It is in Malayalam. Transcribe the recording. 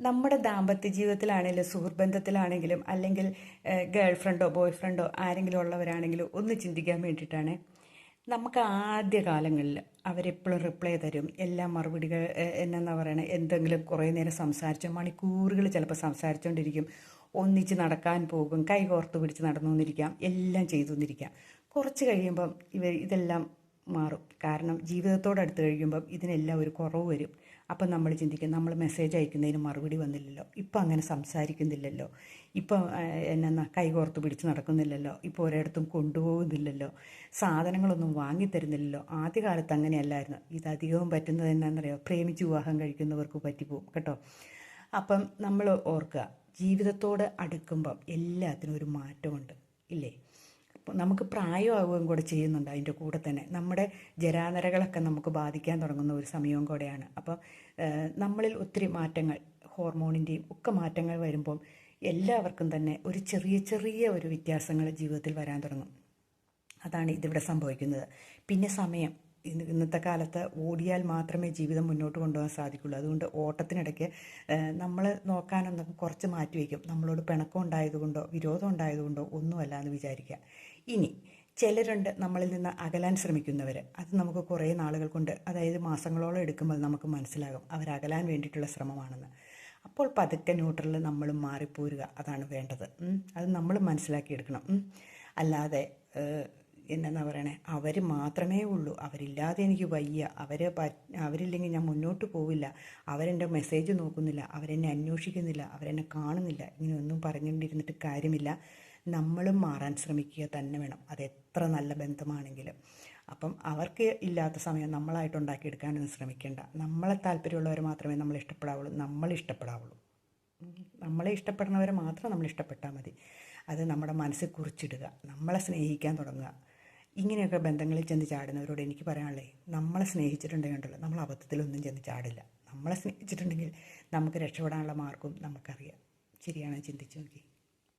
നമ്മുടെ ദാമ്പത്യ ജീവിതത്തിലാണെങ്കിലും സുഹൃത്ബന്ധത്തിലാണെങ്കിലും അല്ലെങ്കിൽ ഗേൾ ഫ്രണ്ടോ ബോയ് ഫ്രണ്ടോ ആരെങ്കിലും ഉള്ളവരാണെങ്കിലും ഒന്ന് ചിന്തിക്കാൻ വേണ്ടിയിട്ടാണ്. നമുക്ക് ആദ്യ കാലങ്ങളിൽ അവരെപ്പോഴും റിപ്ലൈ തരും, എല്ലാ മറുപടികൾ എന്നാ പറയണേ, എന്തെങ്കിലും കുറേ നേരം സംസാരിച്ചോ, മണിക്കൂറുകൾ ചിലപ്പോൾ സംസാരിച്ചുകൊണ്ടിരിക്കും, ഒന്നിച്ച് നടക്കാൻ പോകും, കൈ കോർത്ത് പിടിച്ച് നടന്നു എന്നിരിക്കാം, എല്ലാം ചെയ്തു എന്നിരിക്കാം. കുറച്ച് കഴിയുമ്പം ഇതെല്ലാം മാറും. കാരണം ജീവിതത്തോടടുത്ത് കഴിയുമ്പം ഇതിനെല്ലാം ഒരു കുറവ് വരും. അപ്പം നമ്മൾ ചിന്തിക്കും, നമ്മൾ മെസ്സേജ് അയക്കുന്നതിന് മറുപടി വന്നില്ലല്ലോ, ഇപ്പം അങ്ങനെ സംസാരിക്കുന്നില്ലല്ലോ, ഇപ്പം എന്നാ കൈകോർത്ത് പിടിച്ച് നടക്കുന്നില്ലല്ലോ, ഇപ്പോൾ ഒരിടത്തും കൊണ്ടുപോകുന്നില്ലല്ലോ, സാധനങ്ങളൊന്നും വാങ്ങിത്തരുന്നില്ലല്ലോ. ആദ്യകാലത്ത് അങ്ങനെയല്ലായിരുന്നു. ഇതധികവും പറ്റുന്നത് എന്നാണെന്നറിയോ, പ്രേമിച്ച് വിവാഹം കഴിക്കുന്നവർക്ക് പറ്റിപ്പോവും കേട്ടോ. അപ്പം നമ്മൾ ഓർക്കുക, ജീവിതത്തോട് അടുക്കുമ്പം എല്ലാത്തിനും ഒരു മാറ്റമുണ്ട് ഇല്ലേ. നമുക്ക് പ്രായമാവുകയും കൂടെ ചെയ്യുന്നുണ്ട്. അതിൻ്റെ കൂടെ തന്നെ നമ്മുടെ ജരാനരകളൊക്കെ നമുക്ക് ബാധിക്കാൻ തുടങ്ങുന്ന ഒരു സമയവും കൂടെയാണ്. അപ്പോൾ നമ്മളിൽ ഒത്തിരി മാറ്റങ്ങൾ, ഹോർമോണിൻ്റെയും ഒക്കെ മാറ്റങ്ങൾ വരുമ്പം എല്ലാവർക്കും തന്നെ ഒരു ചെറിയ ചെറിയ ഒരു വ്യത്യാസങ്ങൾ ജീവിതത്തിൽ വരാൻ തുടങ്ങും. അതാണ് ഇതിവിടെ സംഭവിക്കുന്നത്. പിന്നെ സമയം, ഇന്നത്തെ കാലത്ത് ഓടിയാൽ മാത്രമേ ജീവിതം മുന്നോട്ട് കൊണ്ടുപോകാൻ സാധിക്കുള്ളൂ. അതുകൊണ്ട് ഓട്ടത്തിനിടയ്ക്ക് നമ്മൾ നോക്കാനൊന്നും കുറച്ച് മാറ്റി വയ്ക്കും. നമ്മളോട് പിണക്കം ഉണ്ടായതുകൊണ്ടോ വിരോധം ഉണ്ടായതുകൊണ്ടോ ഒന്നുമല്ല എന്ന് വിചാരിക്കുക. ഇനി ചിലരുണ്ട് നമ്മളിൽ നിന്ന് അകലാൻ ശ്രമിക്കുന്നവർ. അത് നമുക്ക് കുറേ നാളുകൾ കൊണ്ട്, അതായത് മാസങ്ങളോളം എടുക്കുമ്പോൾ നമുക്ക് മനസ്സിലാകും അവരകലാൻ വേണ്ടിയിട്ടുള്ള ശ്രമമാണെന്ന്. അപ്പോൾ പതുക്കെ ന്യൂട്രലിൽ നമ്മളും മാറിപ്പോരുക, അതാണ് വേണ്ടത്. അത് നമ്മൾ മനസ്സിലാക്കിയെടുക്കണം. അല്ലാതെ എന്നാ പറയണേ, അവർ മാത്രമേ ഉള്ളൂ, അവരില്ലാതെ എനിക്ക് വയ്യ, അവരില്ലെങ്കിൽ ഞാൻ മുന്നോട്ട് പോവില്ല, അവരെൻ്റെ മെസ്സേജ് നോക്കുന്നില്ല, അവരെന്നെ അന്വേഷിക്കുന്നില്ല, അവരെന്നെ കാണുന്നില്ല, ഇങ്ങനെയൊന്നും പറഞ്ഞുകൊണ്ടിരുന്നിട്ട് കാര്യമില്ല. നമ്മളും മാറാൻ ശ്രമിക്കുക തന്നെ വേണം, അതെത്ര നല്ല ബന്ധമാണെങ്കിലും. അപ്പം അവർക്ക് ഇല്ലാത്ത സമയം നമ്മളായിട്ട് ഉണ്ടാക്കിയെടുക്കാനൊന്നും ശ്രമിക്കേണ്ട. നമ്മളെ താല്പര്യമുള്ളവർ മാത്രമേ നമ്മൾ ഇഷ്ടപ്പെടാവുള്ളൂ. നമ്മളെ ഇഷ്ടപ്പെടുന്നവരെ മാത്രം നമ്മൾ ഇഷ്ടപ്പെട്ടാൽ മതി. അത് നമ്മുടെ മനസ്സിൽ കുറിച്ചിടുക, നമ്മളെ സ്നേഹിക്കാൻ തുടങ്ങുക. ഇങ്ങനെയൊക്കെ ബന്ധങ്ങളിൽ ചെന്ന് ചാടുന്നവരോട് എനിക്ക് പറയാനുള്ളത്, നമ്മളെ സ്നേഹിച്ചിട്ടുണ്ടെങ്കിലോ നമ്മൾ അബദ്ധത്തിലൊന്നും ചെന്ന് ചാടില്ല. നമ്മളെ സ്നേഹിച്ചിട്ടുണ്ടെങ്കിൽ നമുക്ക് രക്ഷപ്പെടാനുള്ള മാർഗവും നമുക്കറിയാം. ശരിയാണോ? ചിന്തിച്ചു നോക്കി.